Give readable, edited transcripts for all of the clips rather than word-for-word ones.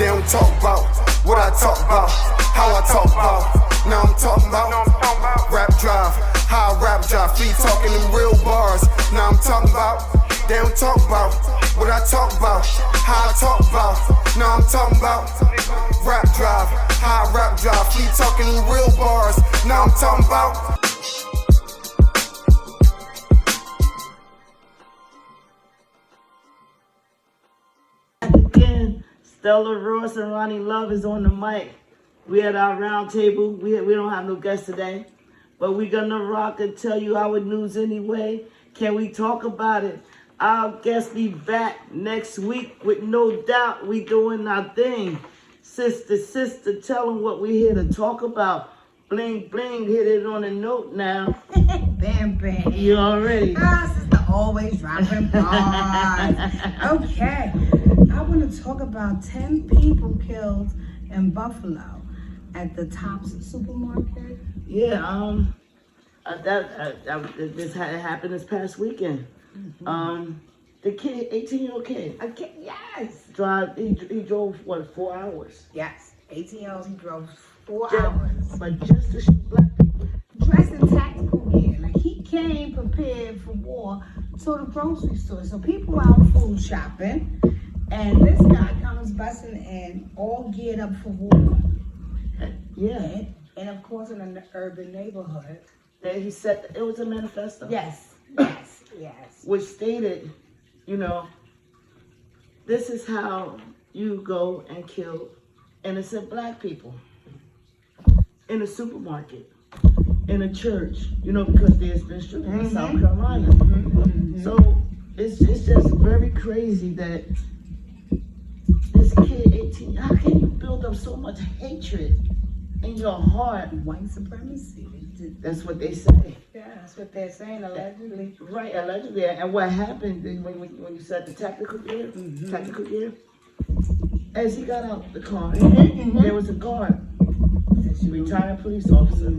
They don't talk about what I talk about, how I talk about. Now I'm talking about rap drive, how I rap drive. Free talking in real bars. Now I'm talking about. They don't talk about what I talk about, how I talk about. Now I'm talking about rap drive, how I rap drive. Free talking in real bars. Now I'm talking about. Again, Stella Ross and Ronnie Love is on the mic. We at our round table. We don't have no guests today, but we're gonna rock and tell you our news anyway. Can we talk about it? Our guest be back next week with no doubt. We doing our thing. Sister, tell them what we here to talk about. Bling, bling, hit it on a note now. Bam, bam. You already. Sister always dropping bars. Okay. I want to talk about 10 people killed in Buffalo at the Tops supermarket. Yeah, this had happened this past weekend. Mm-hmm. The kid, 18-year-old kid. Yes. He drove, what, 4 hours? Yes. 18-year-olds, he drove 4 hours. But just to shoot black people. Dressed in tactical gear. Like, he came prepared for war to the grocery store. So people out food shopping, and this guy comes busting in, all geared up for war. Yeah. And of course, in an urban neighborhood. And he said it was a manifesto. Yes. Which stated, this is how you go and kill innocent black people. In a supermarket, in a church, because there's been shootings in South Carolina. So it's just very crazy that this kid, 18, how can you build up so much hatred in your heart? White supremacy. That's what they say. Yeah, that's what they're saying, allegedly. Right, allegedly. And what happened when you said the tactical gear, as he got out the car, there was a guard, retired police officer.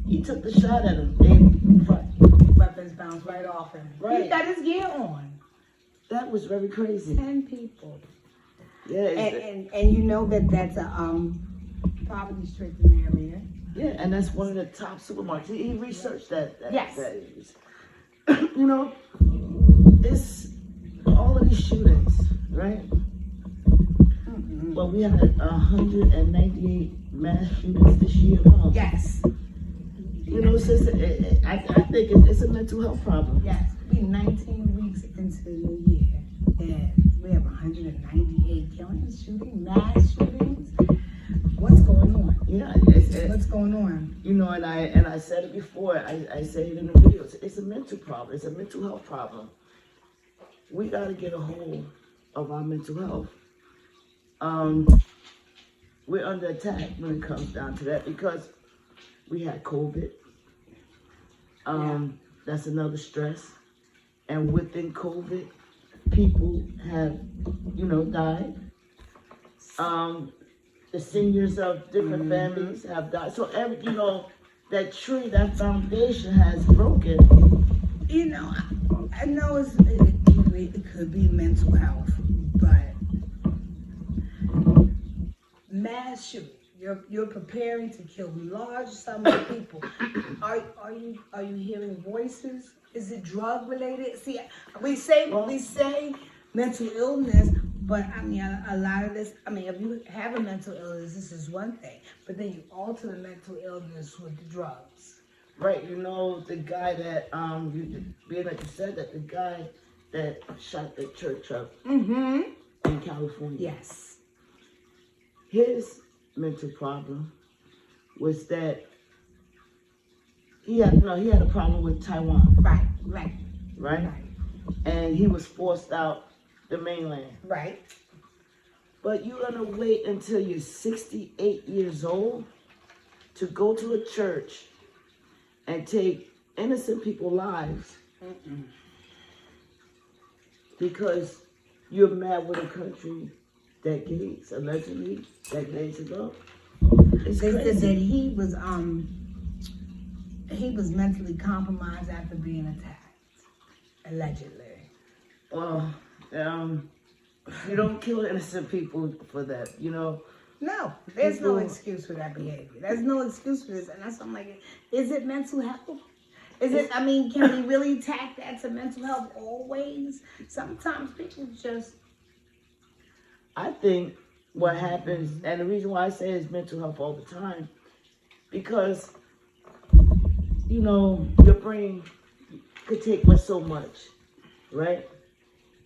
He took the shot at him. Weapons bounced right off him. Right. He got his gear on. That was very crazy. 10 people. Yeah. And you know that's a poverty-stricken area. Yeah, and that's one of the top supermarkets. He researched that. Yes. It's all of these shootings, right? Well, we had 198 mass shootings this year alone. Yes. Sister, I think it's a mental health problem. Yes. We're 19 weeks into the new year, and we have 198 killings, mass shootings. What's going on? Yeah, what's going on? And I said it before. I said it in the videos. It's a mental problem. It's a mental health problem. We got to get a hold of our mental health. We're under attack when it comes down to that because we had COVID. That's another stress. And within COVID, people have, died. The seniors of different families have died. So that tree, that foundation has broken. I know it could be mental health, but mass shooting. You're preparing to kill large sums of people. Are you hearing voices? Is it drug related? See, we say mental illness, but a lot of this. If you have a mental illness, this is one thing, but then you alter the mental illness with the drugs. Right. The guy that being like you said that the guy that shot the church up in California. Yes. His mental problem was that he had a problem with Taiwan. Right. And he was forced out the mainland. Right. But you're gonna wait until you're 68 years old to go to a church and take innocent people's lives because you're mad with a country allegedly decades ago. They said that he was mentally compromised after being attacked, allegedly. Well, You don't kill innocent people for that, you know. No, there's no People- excuse for that behavior. There's no excuse for this. And that's what I'm like, is it mental health? Is it, I mean, can we really tack that to mental health always? Sometimes people just, I think what happens, and the reason why I say it's mental health all the time, because, you know, your brain could take but so much, right?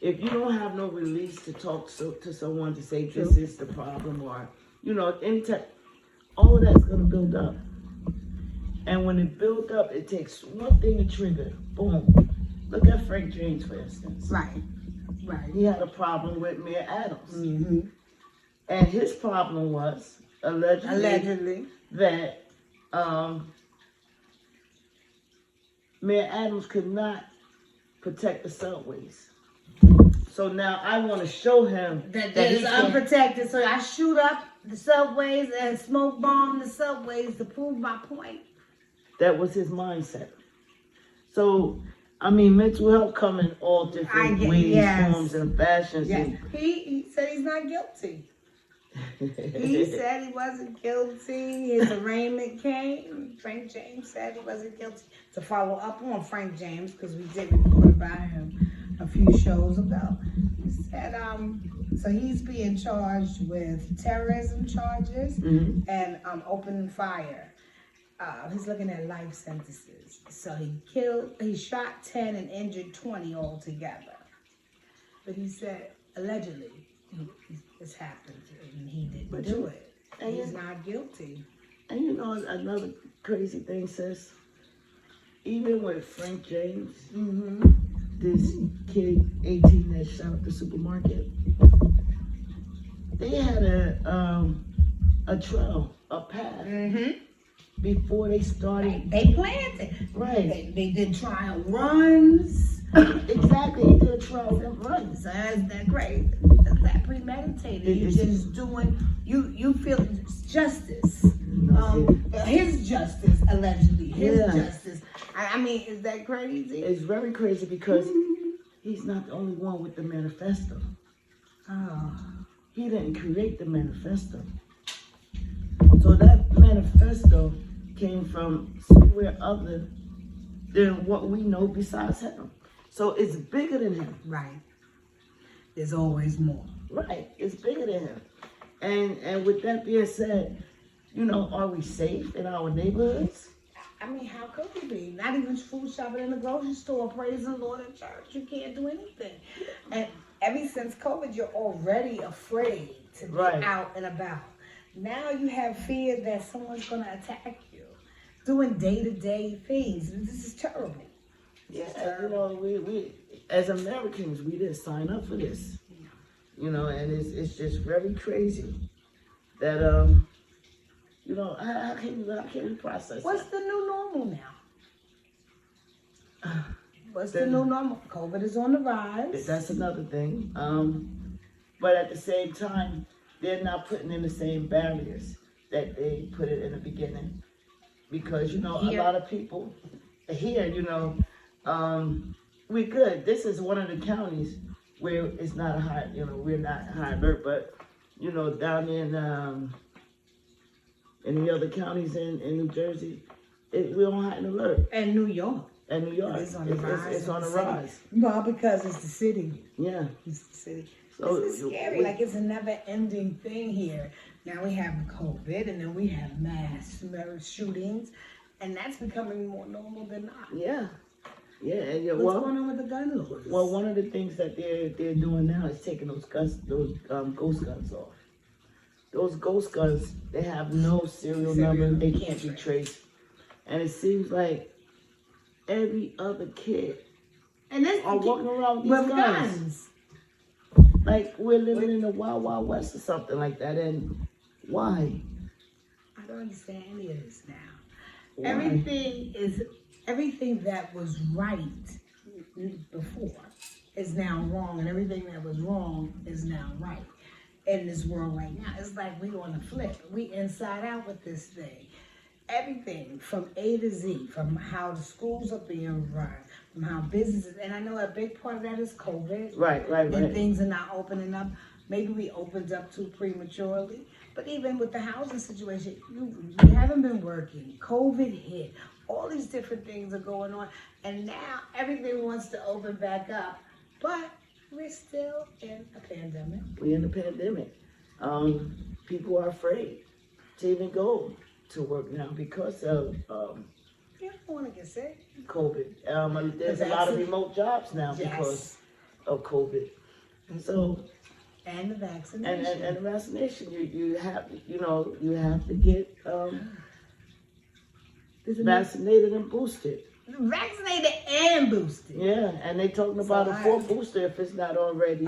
If you don't have no release to talk to someone to say this is the problem, or, you know, anytime, all of that's gonna build up. And when it builds up, it takes one thing to trigger. Boom. Look at Frank James, for instance. right. He had a problem with Mayor Adams. Mm-hmm. And his problem was, allegedly. That Mayor Adams could not protect the subways. So now I want to show him That he is can- unprotected. So I shoot up the subways and smoke bomb the subways to prove my point. That was his mindset. So, I mean, mental health come in all different ways, yes. forms, and fashions. Yes. He said he's not guilty. He said he wasn't guilty. His arraignment came. Frank James said he wasn't guilty. To follow up on Frank James, because we did report about him a few shows ago. He said, so he's being charged with terrorism charges Mhm. and opening fire. He's looking at life sentences. So he shot 10 and injured 20 altogether. But he said, allegedly, this happened and he didn't do it. And he's not guilty. And you know, another crazy thing, sis, even with Frank James, this kid, 18, that shot up the supermarket, they had a trail, a path, before they started. They planned it. Right. They did trial runs. Exactly, they did a trial run. So that's that great. That's that premeditated. You just doing, you feel it's justice. His justice, allegedly. His justice. I mean, is that crazy? It's very crazy because he's not the only one with the manifesto. Oh. He didn't create the manifesto. So that manifesto came from somewhere other than what we know besides him. So it's bigger than him. Right. There's always more. Right. It's bigger than him. And with that being said, you know, are we safe in our neighborhoods? I mean, how could we be? Not even food shopping in the grocery store, praise the Lord in church. You can't do anything. And ever since COVID, you're already afraid to be out and about. Now you have fear that someone's going to attack you, doing day-to-day things. This is terrible. Yeah, you know, we as Americans, we didn't sign up for this. You know, and it's just very crazy that you know, how can we process What's that? the new normal now? What's the new normal? COVID is on the rise. That's another thing. But at the same time, they're not putting in the same barriers that they put it in the beginning. Because, you know, a lot of people here, you know, we're good. This is one of the counties where it's not a high, you know, we're not high alert, but, you know, down in the other counties in New Jersey, we're on high alert. And New York. And New York, It's on the rise. it's on the rise. Well, because it's the city. Yeah. It's the city. So this is scary. Like, it's a never-ending thing here. Now we have COVID, and then we have mass shootings, and that's becoming more normal than not. Yeah. Yeah, and What's going on with the gun laws? Well, one of the things that they're doing now is taking those ghost guns off. Those ghost guns, they have no serial number, they can't be traced, and it seems like every other kid are walking around with these guns. Like we're living in the Wild Wild West or something like that, and why? I don't understand any of this now. Why? Everything that was right before is now wrong, and everything that was wrong is now right in this world right now. It's like we on a flip. We inside out with this thing. Everything from A to Z, from how the schools are being run, from how businesses, and I know a big part of that is COVID. Right. And things are not opening up. Maybe we opened up too prematurely. But even with the housing situation, you haven't been working. COVID hit. All these different things are going on. And now everything wants to open back up. But we're still in a pandemic. We're in a pandemic. People are afraid to even go to work now because of You don't want to get sick. COVID. There's a lot of remote jobs now because of COVID. So, and the vaccination. And the vaccination, you have to get vaccinated and boosted. Vaccinated and boosted. Yeah, and they talking about a fourth booster if it's not already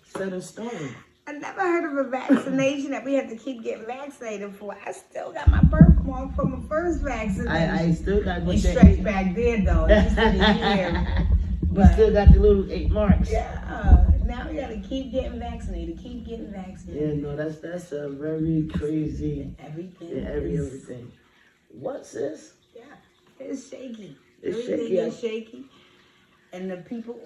set in stone. I never heard of a vaccination that we have to keep getting vaccinated for. I still got my birthmark from the first vaccination. I still got it stretched back there though. It's been a year. But still got the little 8 marks. Yeah. Now we gotta keep getting vaccinated. Yeah, no, that's a very crazy. Everything. Yeah, everything. What's this? Yeah, it's shaky. Everything is shaky. And the people,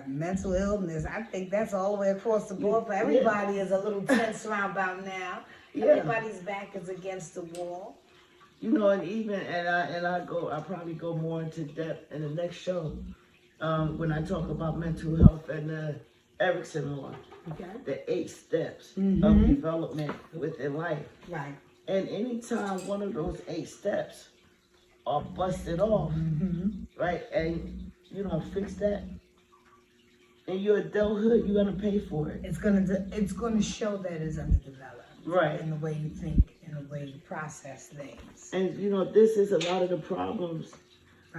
mental illness, I think that's all the way across the board for everybody is a little tense around about now. Yeah. Everybody's back is against the wall. You know, I probably go more into depth in the next show when I talk about mental health and the Erickson law. Okay. The 8 steps of development within life. Right. And anytime one of those 8 steps are busted off, right, and you don't fix that, in your adulthood, you're gonna pay for it. It's gonna show that it's underdeveloped, right, in the way you think, in the way you process things. And this is a lot of the problems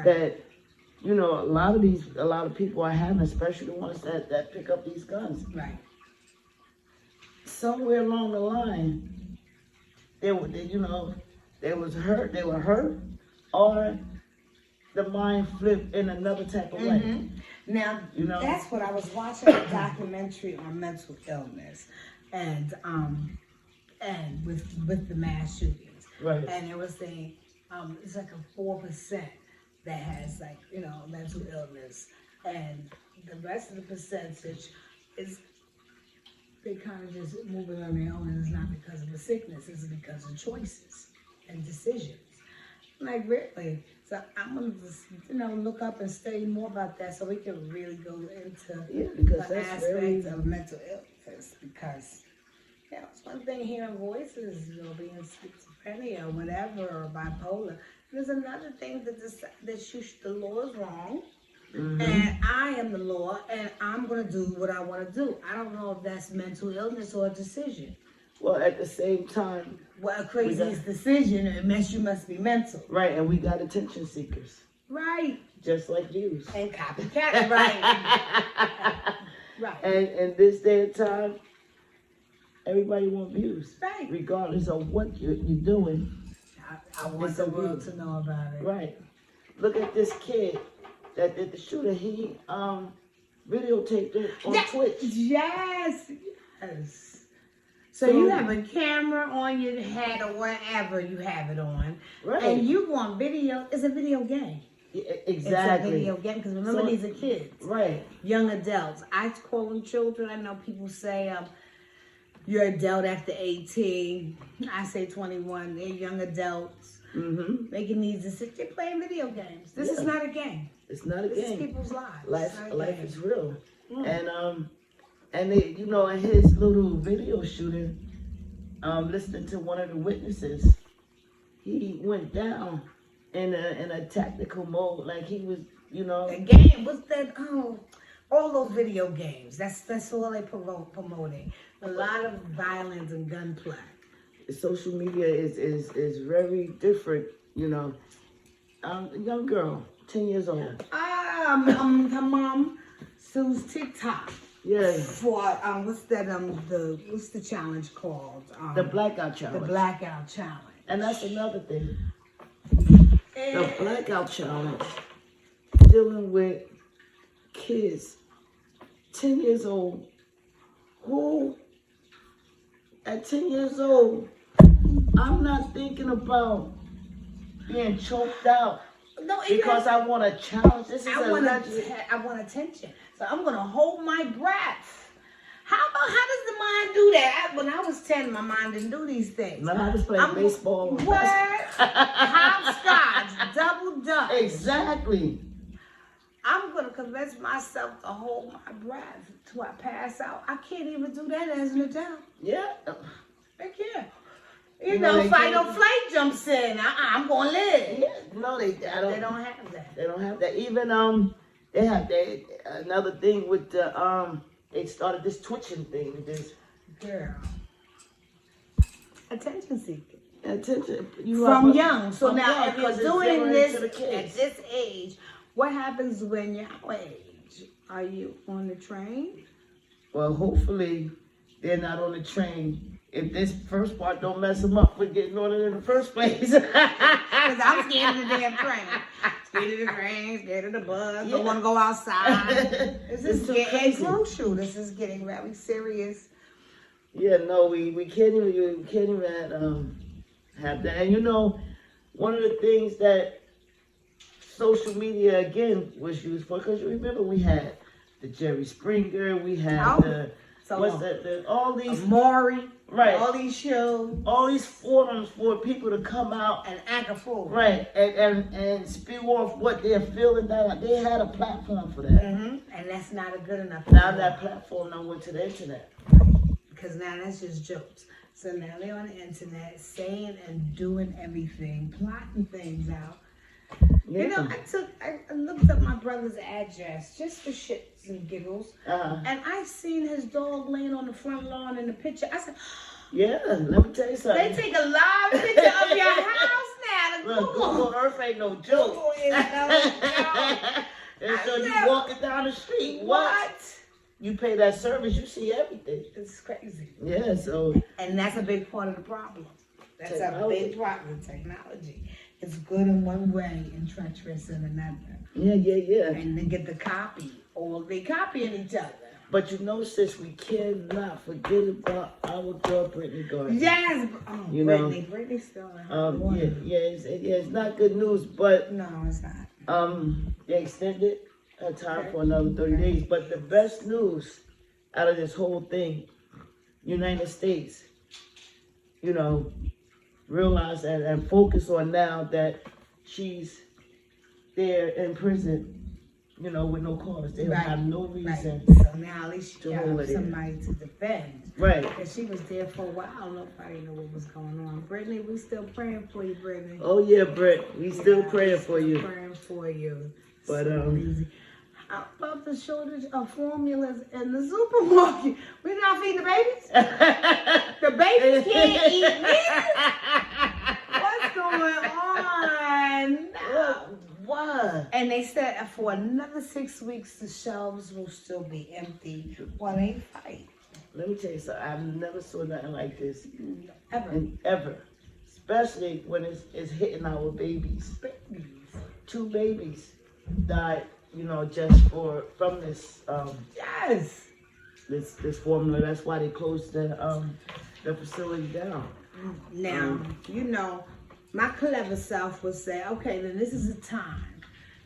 that a lot of people are having, especially the ones that pick up these guns. Right. Somewhere along the line, they were hurt, or the mind flipped in another type of way. Now, that's what I was watching, a documentary on mental illness, and with the mass shootings, right? And it was saying it's like a 4% that has mental illness, and the rest of the percentage is they kind of just moving on their own, and it's not because of a sickness, it's because of choices and decisions. Like, really? So I'm going to just, look up and study more about that so we can really go into the aspect of mental illness. Because, it's one thing hearing voices, being schizophrenia or whatever, or bipolar. There's another thing that the law is wrong. And I am the law, and I'm going to do what I want to do. I don't know if that's mental illness or a decision. Well, at the same time... Well, a craziest decision, it means you must be mental. Right, and we got attention seekers. Right. Just like views. And copycat, right. Right. And this day and time, everybody wants views. Right. Regardless of what you're doing. I want the world to know about it. Right. Look at this kid that did the shooter. He videotaped it on Twitch. Yes. So you have a camera on your head or wherever you have it on. Right. And you want video. It's a video game. Yeah, exactly. It's a video game because remember these are kids. Right. Young adults. I call them children. I know people say you're adult after 18. I say 21. They're young adults. Making needs to sit there playing video games. This is not a game. It's not a game. This is people's lives. Life is real. And they, in his little video shooting, listening to one of the witnesses, he went down in a tactical mode, like he was, The game, what's that? Oh, all those video games. That's all they promoting. A lot of violence and gunplay. Social media is very different, A young girl, 10 years old. Her mom sues TikTok. Yeah. For what's the challenge called? The blackout challenge. The blackout challenge. And that's another thing. The blackout challenge, dealing with kids, 10 years old, who at 10 years old, I'm not thinking about being choked out No, because I want a challenge. This is I want attention. So I'm gonna hold my breath. How does the mind do that? When I was 10, my mind didn't do these things. No, I was playing baseball. What? Hopscotch, double dutch. Exactly. I'm gonna convince myself to hold my breath till I pass out. I can't even do that as an adult. Yeah. I can't. You know, fight or flight jumps in. I'm gonna live. Yeah. No, they don't have that. They don't have that. Even they have another thing with the they started this twitching thing. This girl. Attention seeking. Attention. From young. So now if because you're doing this at this age, what happens when you're our age? Are you on the train? Well, hopefully they're not on the train. If this first part don't mess them up for getting on it in the first place. Because I'm scared of the damn train. Scared of the train, scared of the bus, don't want to go outside. This is getting crucial. This is getting very serious. Yeah, no, we can't even have that. And you know, one of the things that social media again was used for, because you remember we had the Jerry Springer, we had all these Maury, right, all these shows, all these forums for people to come out and act a fool, right, and spew off what they're feeling. That they had a platform for that, and that's not a good enough. Now that platform now went to the internet, because now that's just jokes. So now they're on the internet saying and doing everything, plotting things out. Yeah. You know, I looked up my brother's address just for shits and giggles, and I seen his dog laying on the front lawn in the picture. I said, "Yeah, let me tell you something. They take a live picture of your house now. Look, Google Earth ain't no joke. Google is no joke. And so you walking down the street, what? You pay that service, you see everything. It's crazy. Yeah, so and that's a big part of the problem. That's a big problem. Technology. It's good in one way and treacherous in another. Yeah. And they get the copy, or they copying each other. But you know, sis, we cannot forget about our girl Brittany Gardner. Yes, Brittany still. It's not good news, but no, it's not. They extended her time for another 30 days. But the best news out of this whole thing, United States, realize and focus on now that she's there in prison, with no cause. They don't have no reason. Right. So now at least she got somebody to defend. Right. Because she was there for a while. Nobody knew what was going on. Brittany, we still praying for you, Brittany. Oh yeah, Britt. We still praying for you. Praying for you. But how about the shortage of formulas in the supermarket? We're not feeding the babies? The babies can't eat meat? What's going on? No. What? And they said for another 6 weeks, the shelves will still be empty while they fight. Let me tell you something. I've never saw nothing like this. Ever. Especially when it's hitting our babies. 2 babies died, just from this this formula. That's why they closed the facility down. Now, my clever self would say, okay, then this is a time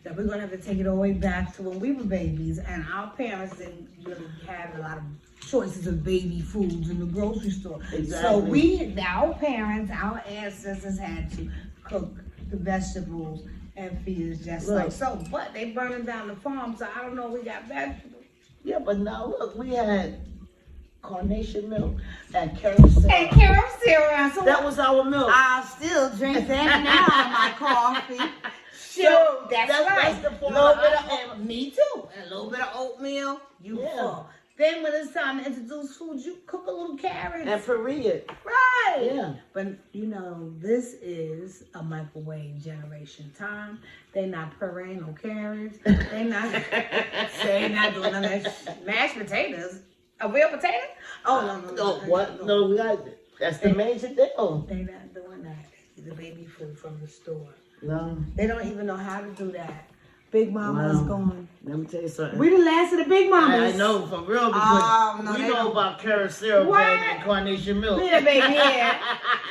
that we're gonna have to take it all the way back to when we were babies, and our parents didn't really have a lot of choices of baby foods in the grocery store. Exactly. So our parents, our ancestors had to cook the vegetables and feed us just like so. But they burning down the farm, so I don't know if we got vegetables. Yeah, but now look, we had carnation milk and carousel. So that was our milk. I'll still drink that now in my coffee. Sure, that's right. That's the formula. Me too. And a little bit of oatmeal, you full. Then when it's time to introduce food, you cook a little carrots. And puree. Right. Yeah. But this is a microwave generation time. They not pureeing no carrots. They not doing none of that mashed potatoes. A real potato? Oh no. What? No, we got that's the major deal. They not doing that. The baby food from the store. No. They don't even know how to do that. Big Mama is gone. Let me tell you something. We the last of the Big Mamas. I know, for real, because no, we they know don't. about carrot syrup What? and carnation milk. Little baby here.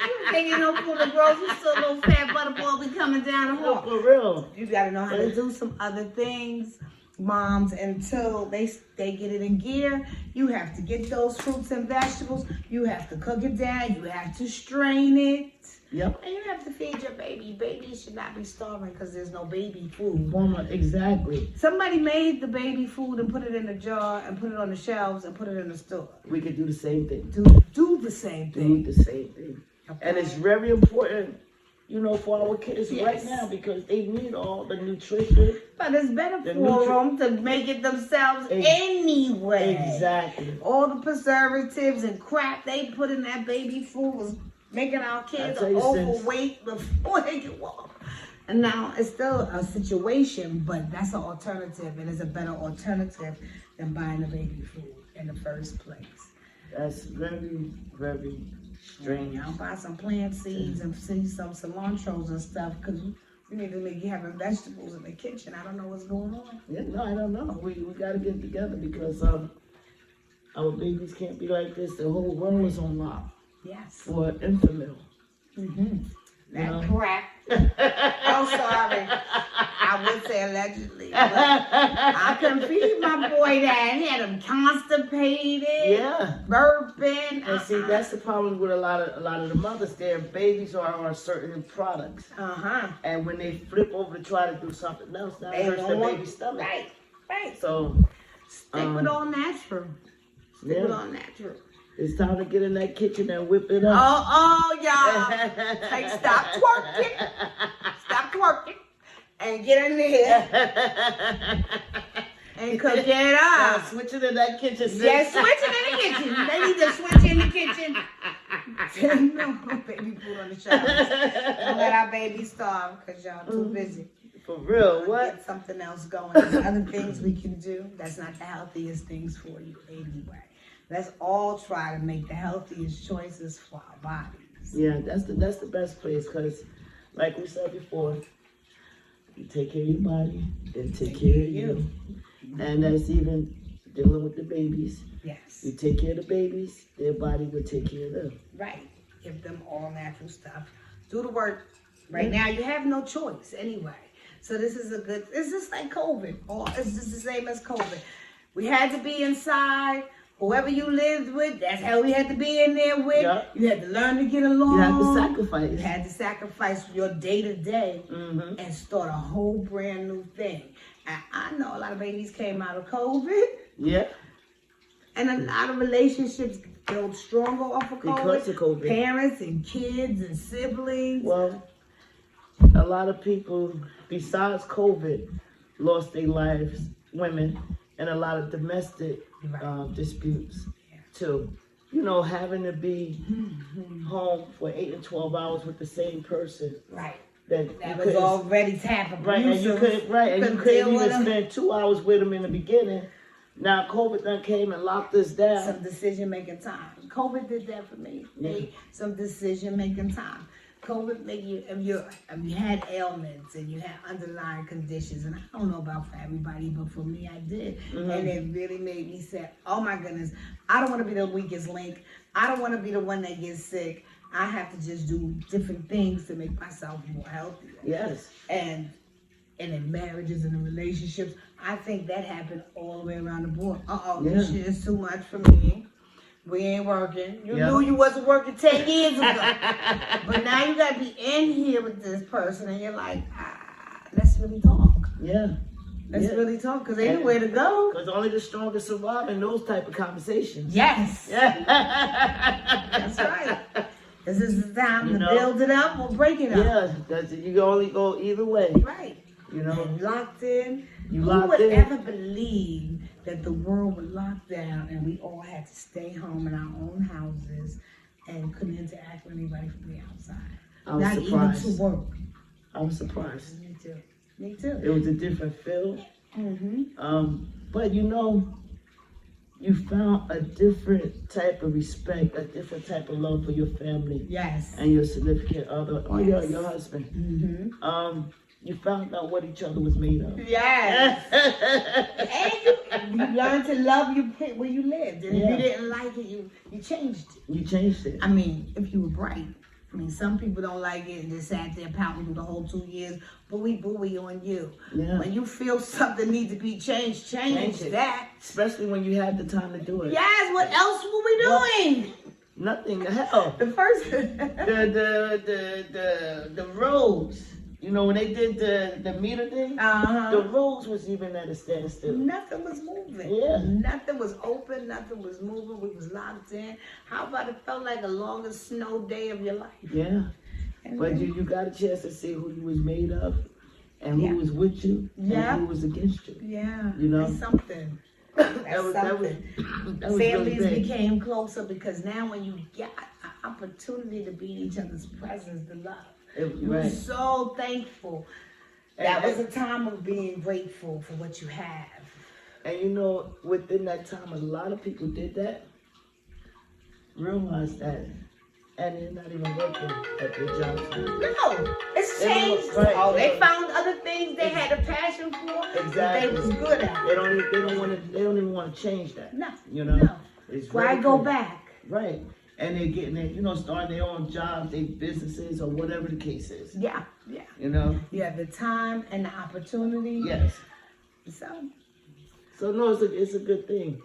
You think you know food and grocery store, little fat butterball be coming down the No, hall. for real. You gotta know how to do some other things, moms, until they get it in gear. You have to get those fruits and vegetables. You have to cook it down. You have to strain it. Yep. And you have to feed your baby. Babies should not be starving because there's no baby food. Exactly. Somebody made the baby food and put it in a jar and put it on the shelves and put it in the store. We could do the same thing. Do the same thing. Do the same thing. Okay. And it's very important, you know, for our kids Yes. right now, because they need all the nutrition. But it's better for them to make it themselves anyway. Exactly. All the preservatives and crap they put in that baby food was making our kids tell you, overweight before they could walk. And now it's still a situation, but that's an alternative, and it's a better alternative than buying the baby food in the first place. That's very, very strange. I'll buy some plant seeds and see some cilantros and stuff, because we need to be having vegetables in the kitchen. I don't know what's going on. Yeah, no, I don't know. We got to get together, because our babies can't be like this. The whole world is on lock Yes. for infant. That crap. I'm sorry. I would say allegedly, but I couldn't feed my boy that. He had him constipated, Yeah. burping. And see, that's the problem with a lot of the mothers. Their babies are on certain products, and when they flip over to try to do something else, now it hurts their baby's stomach. Right. So Stick with all natural. Stick with all natural. It's time to get in that kitchen and whip it up. Y'all. Stop twerking. Stop twerking. And get in there. And cook it up. Switch it in that kitchen. Yes, switch it in the kitchen. They need to switch in the kitchen. No baby food on the shelves. Don't let our babies starve because y'all too busy. For real, what? Get something else going. There's other things we can do. That's not the healthiest things for you anyway. Let's all try to make the healthiest choices for our bodies. Yeah, that's the best place, because like we said before, you take care of your body, then take care of you. And that's even dealing with the babies. Yes. You take care of the babies, their body will take care of them. Right. Give them all natural stuff. Do the work. Right now, you have no choice anyway. So this is it's just like COVID. It's just the same as COVID. We had to be inside. Whoever you lived with, that's how we had to be in there with. Yep. You had to learn to get along. You had to sacrifice. You had to sacrifice your day-to-day and start a whole brand new thing. And I know a lot of babies came out of COVID. Yeah. And a lot of relationships built stronger off of COVID. Because of COVID. Parents and kids and siblings. Well, a lot of people, besides COVID, lost their lives, women, and a lot of domestic disputes too. You know, having to be home for 8 and 12 hours with the same person. Right. That was already abusive. Right, and you couldn't even spend 2 hours with them in the beginning. Now COVID done came and locked us down. Some decision-making time. COVID did that for me. Some decision-making time. COVID made you, if you had ailments and you had underlying conditions, and I don't know about for everybody, but for me, I did. And it really made me say, oh my goodness, I don't want to be the weakest link. I don't want to be the one that gets sick. I have to just do different things to make myself more healthy. Yes. And in marriages and in relationships, I think that happened all the way around the board. This shit is too much for me. We ain't working. You knew you wasn't working 10 years ago. But now you got to be in here with this person and you're like, let's really talk. Yeah. Let's really talk, because ain't nowhere to go. Because only the strongest survive in those type of conversations. Yes. That's right. This is the time to build it up or break it up. Yeah, you can only go either way. Right. You know, locked in. Who would ever believe that the world would lock down and we all had to stay home in our own houses and couldn't interact with anybody from the outside? Not surprised. even to work. I was surprised. Me too. It was a different feel. But you know, you found a different type of respect, a different type of love for your family. Yes. And your significant other, or your husband. you found out what each other was made of. Yes. And you learned to love where you lived. And if you didn't like it, you changed it. You changed it. I mean, if you were bright. I mean, some people don't like it and just sat there pouting through the whole 2 years. Booey on you. Yeah. When you feel something needs to be changed, change that. Especially when you have the time to do it. Yes, what else were we doing? Nothing. Hell. The first the roads. You know, when they did the meter thing, the roads was even at a standstill. Nothing was moving. Yeah. Nothing was open. Nothing was moving. We was locked in. How about it felt like the longest snow day of your life? Yeah. And But then, you got a chance to see who you was made of and who was with you and who was against you. yeah, You know? that's something. That was Families really big. became closer because now when you got an opportunity to be in each other's presence, the love. You were so thankful. That was a time of being grateful for what you have. And you know, within that time, a lot of people did that, realized that, and they're not even working at their jobs now. No, it's changed. They found other things they had a passion for. That they was good at. They don't even want to change that. No, you know. No. It's Why really go cool. back? Right. And they're getting it, you know, starting their own jobs, their businesses, or whatever the case is. Yeah. You know? You have the time and the opportunity. Yes. So no, it's a good thing.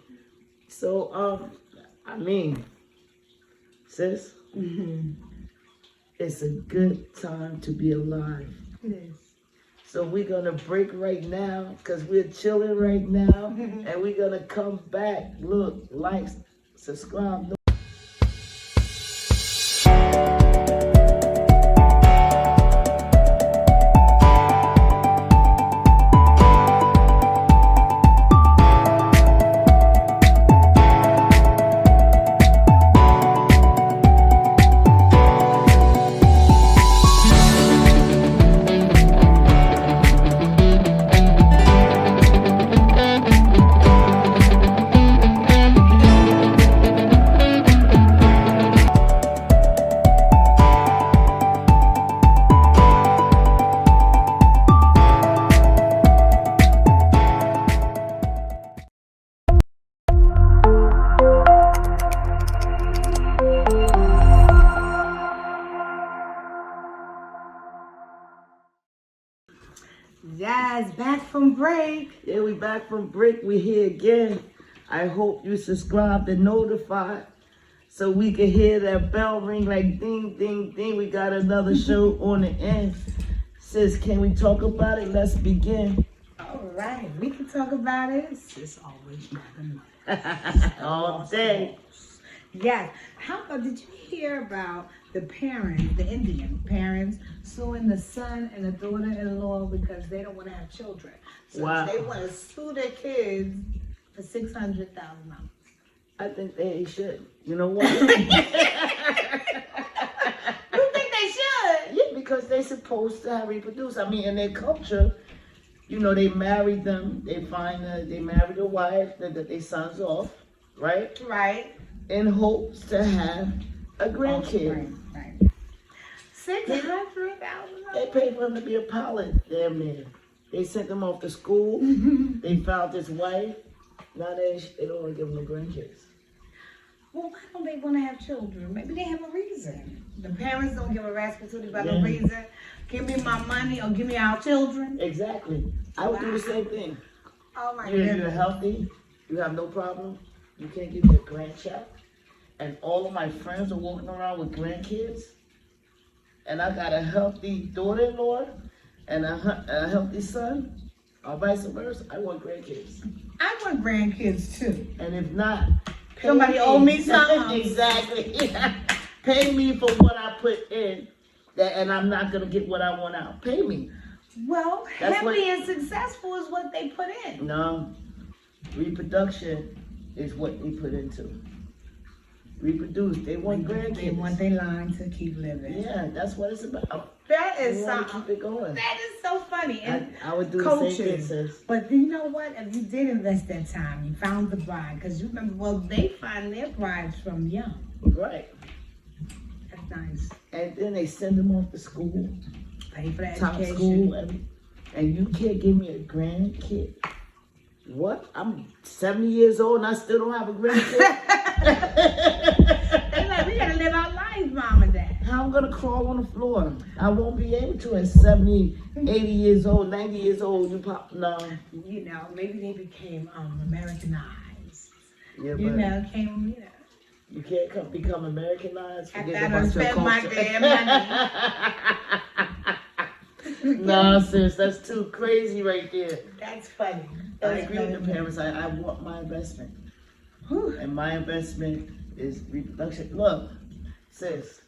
So, I mean, sis, it's a good time to be alive. it is. So we're gonna break right now, because we're chilling right now, and we're gonna come back. Look, like, subscribe. Yes, back from break. Yeah, we back from break. We here again. I hope you subscribed and notified so we can hear that bell ring like ding, ding, ding. We got another show on the end. Sis, can we talk about it? Let's begin. All right, we can talk about it. It's always not All day. Yes. How about, did you hear about the parents, the Indian parents, suing the son and the daughter-in-law because they don't want to have children? So they want to sue their kids for $600,000. I think they should. You know what? You think they should? Yeah, because they're supposed to reproduce. I mean, in their culture, you know, they married them. They married a wife that their sons off, right? Right. In hopes to have a grandkid. Right. $600,000. They paid for him to be a pilot, damn near. They sent him off to school. They found his wife. Now they don't want to give him the grandkids. Well, why don't they want to have children? Maybe they have a reason. The parents don't give a rascal to by no reason. Give me my money or give me our children. Exactly. I would do the same thing. Oh my You're goodness. healthy. You have no problem. You can't give me a grandchild. And all of my friends are walking around with grandkids. And I got a healthy daughter-in-law and a healthy son, or vice versa. I want grandkids. I want grandkids too. And if not, Somebody owe me something. Exactly. Pay me for what I put in, and I'm not gonna get what I want out. Pay me. Well, That's happy and successful is what they put in. No, reproduction is what we put into. Reproduce. They want grandkids. They want their line to keep living. Yeah, that's what it's about. That is We want to something. keep it going. That is so funny. And I would do the coaching. same thing, sis. But you know what? If you did invest that time, you found the bride. Because you remember, well, they find their brides from young. Right. That's nice. And then they send them off to school Pay for that top education. school, and you can't give me a grandkid. What? I'm 70 years old and I still don't have a grandkid? They like, we gotta live our life, mom and dad. How I'm gonna crawl on the floor? I won't be able to at 70, 80 years old, 90 years old. No. You know, maybe they became Americanized. Yeah, You but know, came, you can't become Americanized. I Forget gotta about your spend my culture. damn money. No, sis, that's too crazy right there. That's funny. I That's agree with the funny. parents. I want my investment. Whew. And my investment is reproduction. Look, sis,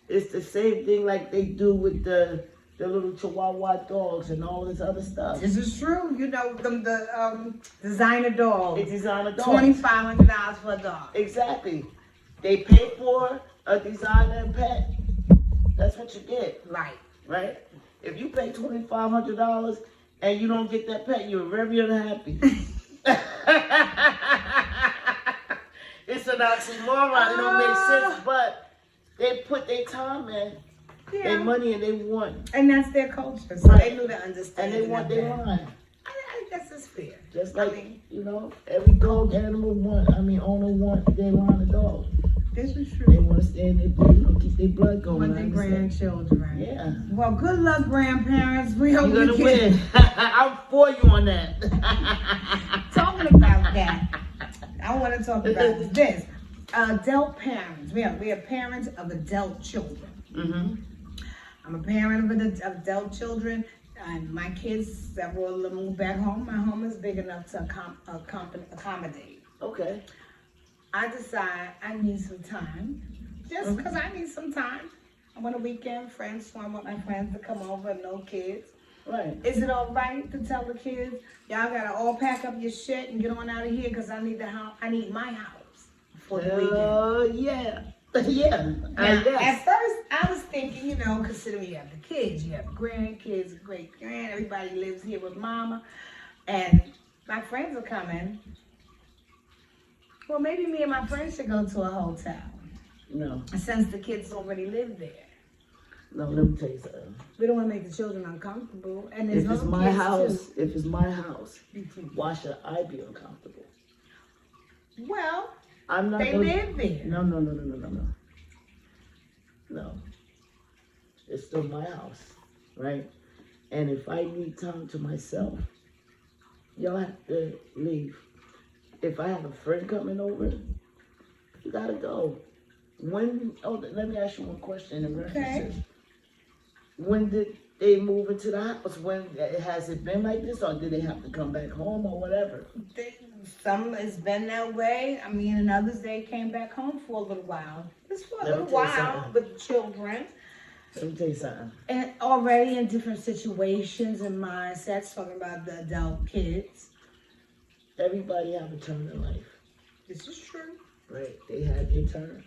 it's the same thing like they do with the little Chihuahua dogs and all this other stuff. This is true. You know, the designer dog. It's designer dogs. $2,500 for a dog. Exactly. They pay for a designer pet. That's what you get, Right. right? If you pay $2,500 and you don't get that pet, you're very unhappy. It's an oxymoron. It don't make sense, but they put their time in, their money, and they want. And that's their culture, so they knew to understand. And they want their line. I guess it's fair. Just like, every dog animal owner want their line of dog. This is They true. want to stay in their blood, keep their blood going. Want I their understand. grandchildren. Yeah. Well, good luck, grandparents. We hope You're you gonna get win. I'm for you on that. talking about that. I want to talk about this. Adult parents. We are parents of adult children. Mm-hmm. I'm a parent of adult children, and my kids, several of them moved back home. My home is big enough to accommodate. Okay. I decide I need some time, just because I need some time. I want a weekend friends, so I want my friends to come over, no kids. Right. Is it all right to tell the kids, y'all gotta all pack up your shit and get on out of here because I need the house. I need my house for the weekend. Yeah. Yeah. Now, Yes. at first, I was thinking, considering you have the kids, you have grandkids, great-grand, everybody lives here with mama, and my friends are coming. Well, maybe me and my friends should go to a hotel, No. since the kids already live there. No, let me tell you something. We don't want to make the children uncomfortable, and there's If it's other my kids house, too. why should I be uncomfortable? Well, I'm not they gonna... live there. No. No. It's still my house, right? And if I need time to myself, y'all have to leave. If I have a friend coming over, you gotta go. Let me ask you one question in references. When did they move into the house? Has it been like this, or did they have to come back home or whatever? Some has been that way. I mean, and others, they came back home for a little while. Just for a Let me little tell you while something. with the children. Let me tell you something. And already in different situations and mindsets, talking about the adult kids. Everybody have a turn in life, This is true. right? They have their turn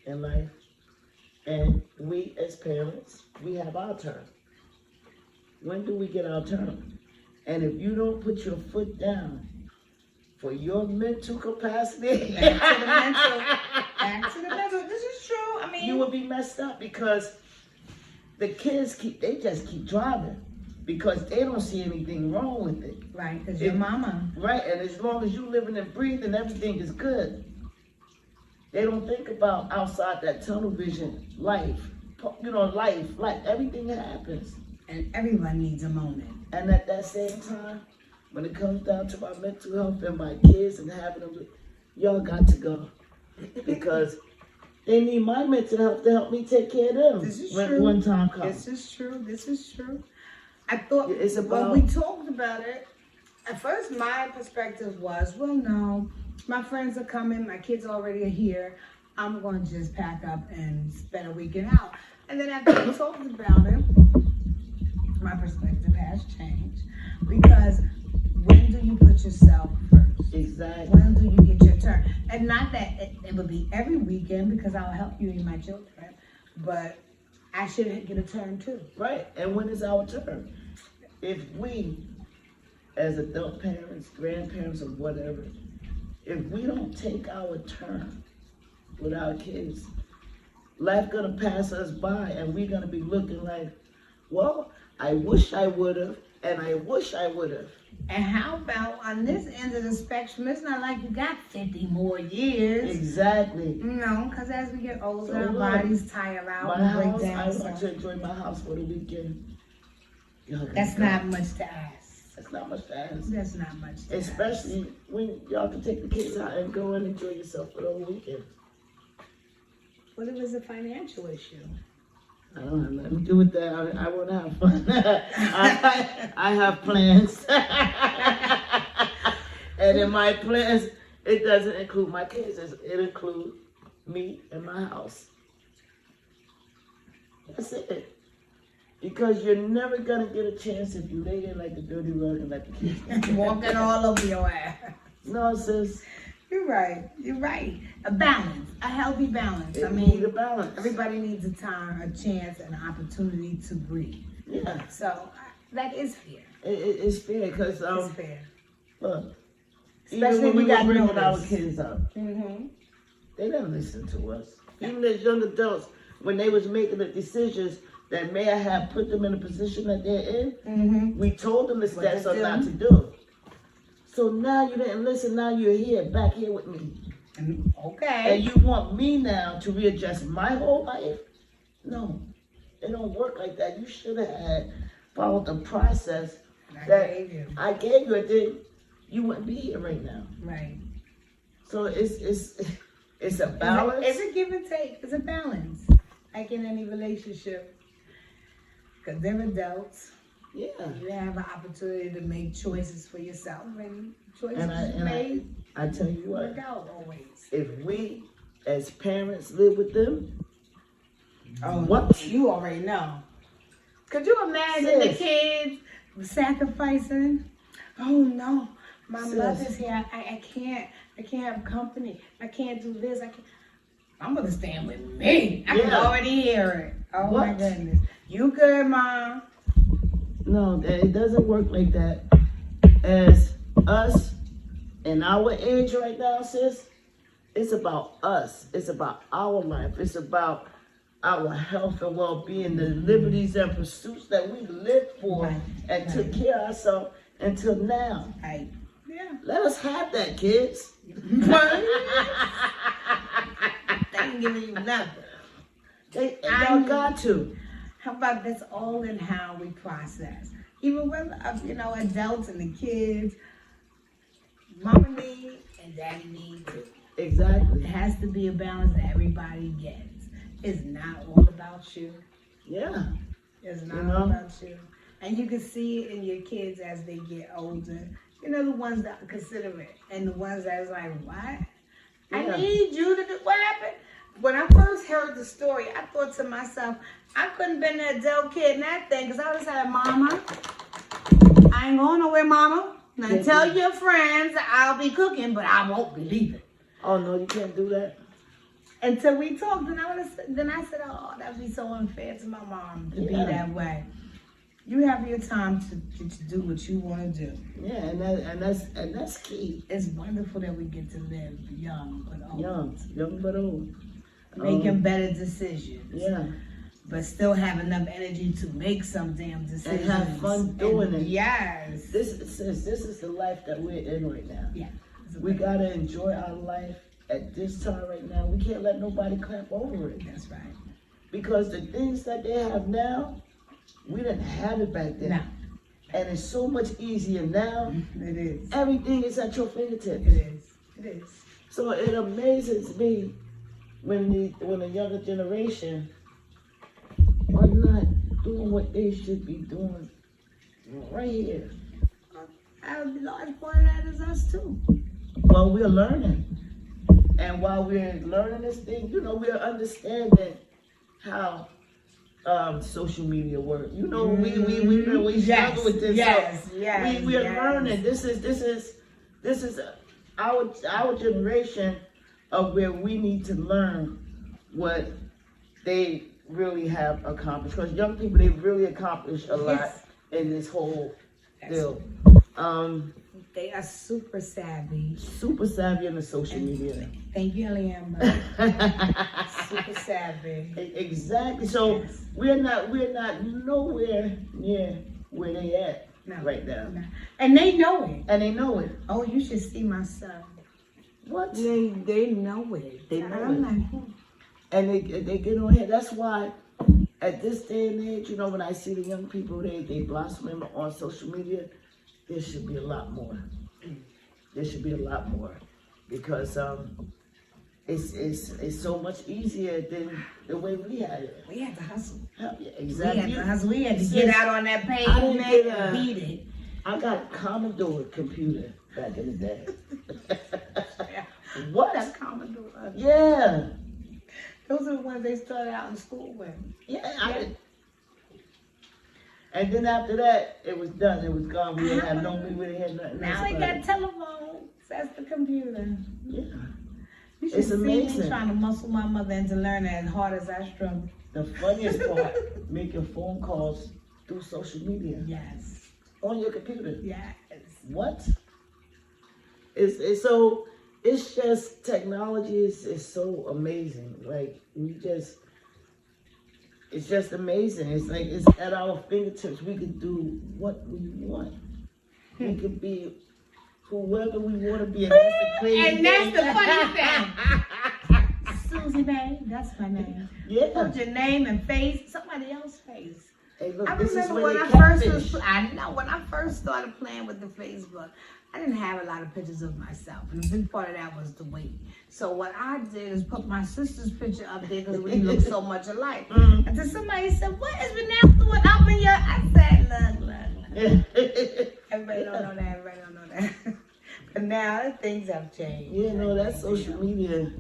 in life. And we as parents, we have our turn. When do we get our turn? And if you don't put your foot down for your mental capacity, Back to the mental. This is true. I mean, you will be messed up, because the kids just keep driving because they don't see anything wrong with it. right, because your mama. Right, and as long as you living and breathing, everything is good. They don't think about outside that tunnel vision life. Life, everything happens. And everyone needs a moment. And at that same time, when it comes down to my mental health and my kids and having them, y'all got to go. Because they need my mental health to help me take care of them. This is when true. one time comes. This is true. This is true. I thought It's when about- we talked about it, at first my perspective was, well, no, my friends are coming, my kids already are here. I'm going to just pack up and spend a weekend out. And then after we talked about it, my perspective has changed, because when do you put yourself first? Exactly. When do you get your turn? And not that it would be every weekend, because I'll help you and my children, but I should get a turn too. Right, and when is our turn? If we, as adult parents, grandparents, or whatever, if we don't take our turn with our kids, life gonna pass us by, and we're gonna be looking like, Well, I wish I would have, and I wish I would have. And how about on this end of the spectrum, it's not like you got 50 more years. Exactly. You know, because as we get older, So our look, bodies tire out My and break house, down. I So want to enjoy my house for the weekend. Y'all can that's go. not much to ask. That's not much to ask. That's not much to Especially when y'all can take the kids out and go and enjoy yourself for the whole weekend. ask. What if it's a financial issue? I don't have nothing to do with that. I want to have fun. I have plans. And in my plans, it doesn't include my kids. It includes me and my house. That's it. Because you're never going to get a chance if you lay there like the dirty rug and let the kids Walking all over your ass. No, sis. You're right. You're right. A balance, a healthy balance. I You need a mean, balance. everybody needs a time, a chance, an opportunity to breathe. Yeah. So that is fair. It's fair because, It's fair. look, Especially even when we we got were bringing our notice. kids up, Mm-hmm. they didn't listen to us. Even as young adults, when they was making the decisions that may have put them in the position that they're in, Mm-hmm. we told them the What to steps on do. not to do. So now you didn't listen, now you're here, back here with me. Okay. And you want me now to readjust my whole life? No, it don't work like that. You should have had followed the process I that gave you. I gave you, and then you wouldn't be here right now. Right. So it's a balance. It's a give and take. It's a balance. Like in any relationship. Because they're adults. Yeah. You have an opportunity to make choices for yourself. And choices And made I tell you work what, out always. if we as parents live with them, Oh, what? You already know. Could you imagine the Sis. kids sacrificing? Oh no, my Sis. mother's here. I can't have company. I can't do this. I can't. My mother's staying with me. I can Yeah. already hear it. Oh my What? goodness. You good, Mom? No, it doesn't work like that. As us in our age right now, sis, it's about us. It's about our life. It's about our health and well-being, the liberties and pursuits that we lived for Right, and right. took care of ourselves until now. Right. Yeah. Let us have that, kids. They ain't giving you nothing. Y'all got to. How about that's all in how we process? Even with adults and the kids, mama need and daddy need too. It Exactly. has to be a balance that everybody gets. It's not all about you. Yeah. It's not You all know? about you. And you can see it in your kids as they get older. You know, the ones that consider it and the ones that's like, what? I Yeah. need you to do what happened? When I first heard the story, I thought to myself, I couldn't been an adult kid in that thing because I was like, Mama, I ain't going nowhere, Mama. Now Yeah. tell your friends I'll be cooking, but I won't be leaving. Oh, no, you can't do that. Until we talked, and then I said, oh, that'd be so unfair to my mom to be Yeah. that way. You have your time to do what you want to do. Yeah, and that's key. It's wonderful that we get to live young but old. Young but old. Making better decisions. Yeah. But still have enough energy to make some damn decisions. And have fun doing it. Yes. This is the life that we're in right now. Yeah. We gotta enjoy our life at this time right now. We can't let nobody clamp over it. That's right. Because the things that they have now, we didn't have it back then. No. And it's so much easier now. It is. Everything is at your fingertips. It is. It is. So it amazes me when the younger generation are not doing what they should be doing right here. A large part of that is us too. Well, we're learning. And while we're learning this thing, we're understanding how social media work. We struggle with this. Yes, so yes, we're yes. learning. This is our generation of where we need to learn what they really have accomplished. Because young people, they've really accomplished a lot Yes. in this whole That's deal. They are super savvy. Super savvy in the social media. Thank you, Eliam. Super savvy. Exactly. So Yes. we're not nowhere near where they at right now. No. And they know it. And they know it. Oh, you should see my son. What? They know it. They know I'm it. like, And they get on here. That's why at this day and age, you know, when I see the young people, they blossoming on social media, there should be a lot more. There should be a lot more. Because it's so much easier than the way we had it. we had to hustle. Yeah, We exactly. had to hustle. We had to Sis, get out on that I didn't pavement get and beat it. I got a Commodore computer back in the day. What? That's Commodore. Yeah. Those are the ones they started out in school with. Yeah. And then after that, it was done. It was gone. We didn't have we really had nothing Now else they about got it. telephones. That's the computer. Yeah. You should It's see amazing. me trying to muscle my mother into learning as hard as I struggle. The funniest part, making phone calls through social media Yes. on your computer. Yes. What? It's so, it's just, technology is so amazing. Like, it's just amazing. It's like, it's at our fingertips. We can do what we want. We can be whoever we want to be. And that's the crazy And that's thing. the funny thing. Susie Mae, that's my name. Yeah. Put your name and face, somebody else's face. Hey, look, I this is remember where when they I first catfish. when I first started playing with the Facebook, I didn't have a lot of pictures of myself, and a big part of that was the weight. So what I did is put my sister's picture up there because we look so much alike. And then somebody said, "What is Vanessa doing up in your?" I said, "Look." Everybody don't know that. Everybody don't know that. But now things have changed. Yeah, no, that's social media.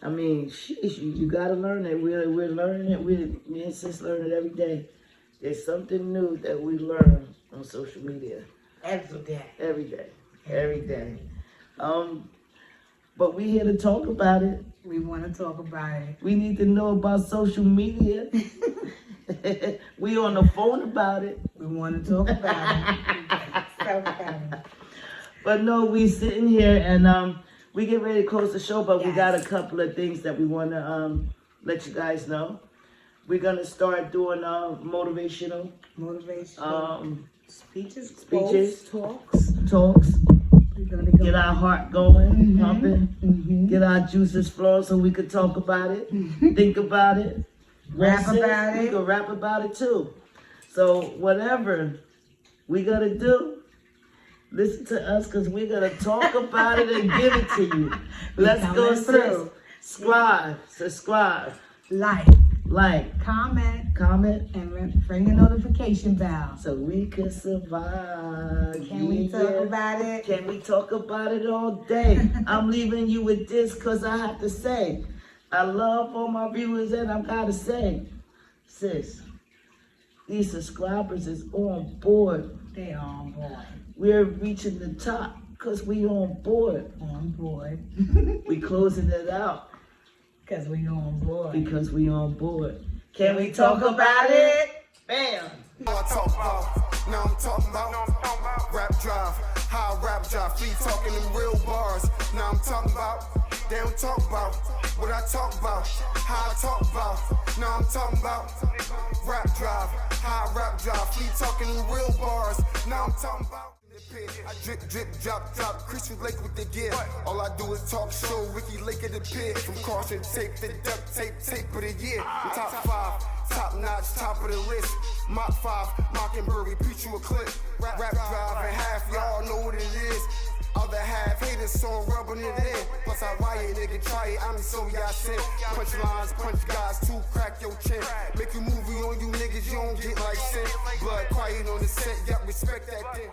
I mean, sheesh, you gotta learn it. We're learning it. Me and sis learn it every day. There's something new that we learn on social media. Every day. Every day. Every day. But we here to talk about it. We want to talk about it. We need to know about social media. We on the phone about it. We want to talk about it. So funny. But no, we sitting here and we get ready to close the show, but we Yes. got a couple of things that we want to let you guys know. We're gonna start doing motivational Motivation. Speeches, speeches. quotes, talks. talks. We're gonna go. Get our heart going, pumping. Get our juices flowing so we can talk about it, think about it, Rap Well, sis, about We it. can rap about it too. So whatever we gotta do, listen to us because we're gonna talk about it and give it to you. Let's go, coming sis. through. Subscribe, Like, comment, and ring the notification bell. so we can survive. Can we talk about it? Can we talk about it all day? I'm leaving you with this because I have to say, I love all my viewers and I gotta say, sis, these subscribers is on board. They are on board. We're reaching the top because we on board. On board. We closing it out Because we on board. because we on board. Can we talk about it? Bam! Now I talk about, now I'm talking about rap drive, how I rap drive, free talking in real bars. Now I'm talking about, they don't talk about what I talk about, how I talk about. Now I'm talking about rap drive, how I rap drive, free talking in real bars. Now I'm talking about. I drip, drop, Christian Lake with the gear. All I do is talk show, Ricky Lake at the pit. From caution tape to duct tape of the year. Top 5, top notch, top of the list. Mach 5, Mockingbird, repeat you a clip. Rap drive, and half y'all know what it is. Other half haters, so I'm rubbing it in. Plus I riot, nigga, try it, I'm so y'all sick. Punch lines, punch guys, too, crack your chin. Make a movie on you niggas, you don't get like sin. Blood quiet on the set, y'all respect that thing.